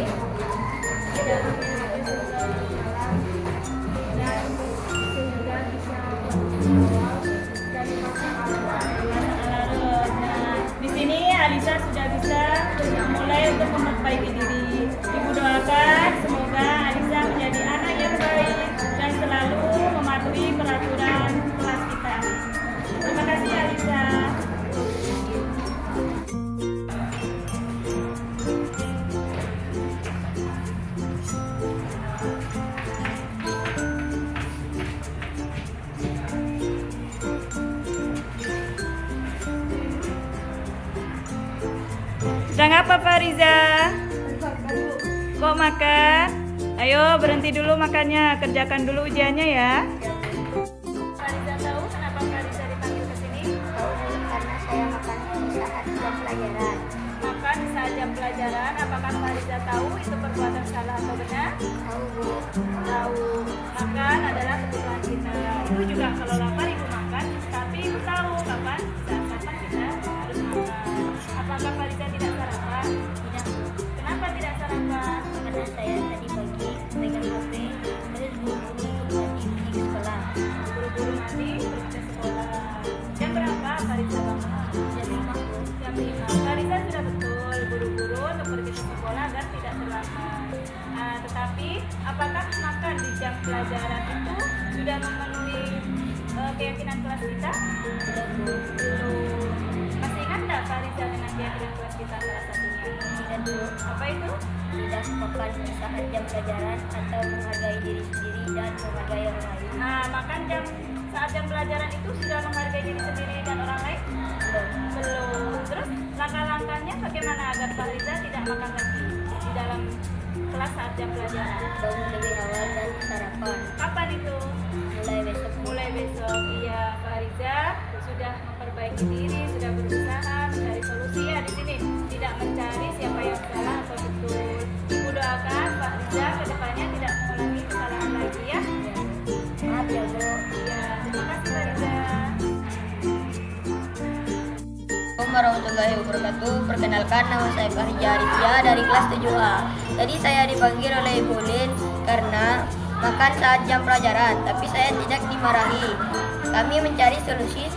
[SPEAKER 1] tidak memiliki sumber malam dan sehingga bisa dari masalah. Nah, di sini Alisa sudah bisa mulai untuk memperbaiki diri. Ibu doakan semoga Alisa menjadi anak yang baik dan selalu mematuhi peraturan kelas kita. Terima kasih Alisa. Sedang apa Fariza? Kok makan? Ayo berhenti dulu makannya, kerjakan dulu ujiannya ya. Fariza tahu kenapa Fariza dipanggil ke sini?
[SPEAKER 5] Tahu Bu, karena saya makan saat jam pelajaran.
[SPEAKER 1] Makan saat jam pelajaran, apakah Fariza tahu itu perbuatan salah atau benar?
[SPEAKER 5] Tahu Bu.
[SPEAKER 1] Tahu. Makan adalah kebutuhan kita. Ibu juga kalau lapar ibu makan, tapi ibu tahu kapan kita harus makan. Apakah Fariza tidak sarapan?
[SPEAKER 5] Tidak Bu.
[SPEAKER 1] Kenapa tidak sarapan?
[SPEAKER 5] Karena saya tadi pagi pegang HP, terus buru-buru mandi pergi ke sekolah.
[SPEAKER 1] Buru-buru mandi pergi ke sekolah. Jam berapa Fariza bangun?
[SPEAKER 5] Jam 5 Bu.
[SPEAKER 1] Jam 5. Fariza sudah betul buru-buru untuk pergi ke sekolah agar tidak terlambat. Tetapi apakah makan di jam pelajaran itu sudah memenuhi keyakinan kelas kita?
[SPEAKER 5] Belum Bu.
[SPEAKER 1] Belum. Masih ingat nggak Fariza dengan keyakinan kelas kita salah satunya?
[SPEAKER 5] Tidak Bu.
[SPEAKER 1] Apa itu?
[SPEAKER 5] Tidak makan saat jam pelajaran atau menghargai diri sendiri dan menghargai orang lain.
[SPEAKER 1] Nah, makan saat jam pelajaran itu sudah menghargai diri sendiri dan orang lain?
[SPEAKER 5] Belum.
[SPEAKER 1] Belum. Terus langkah-langkahnya bagaimana agar Fariza tidak makan lagi di dalam kelas saat jam pelajaran?
[SPEAKER 5] Bangun lebih awal dan sarapan.
[SPEAKER 1] Kapan itu?
[SPEAKER 5] Mulai besok.
[SPEAKER 1] Mulai besok. Iya, Fariza sudah memperbaiki diri, sudah berusaha mencari solusi ya di sini. Tidak mencari siapa yang salah atau betul. Ibu doakan Fariza kedepannya tidak mengulangi kesalahan lagi ya.
[SPEAKER 5] Maaf ya Bu.
[SPEAKER 1] Iya, terima kasih Fariza.
[SPEAKER 7] Assalamualaikum warahmatullahi wabarakatuh. Perkenalkan, nama saya Fariza Arifia dari kelas 7A. Tadi saya dipanggil oleh Ibu Lin karena makan saat jam pelajaran, tapi saya tidak dimarahi. Kami mencari solusi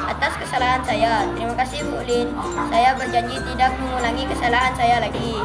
[SPEAKER 7] atas kesalahan saya. Terima kasih Bu Lin. Saya berjanji tidak mengulangi kesalahan saya lagi.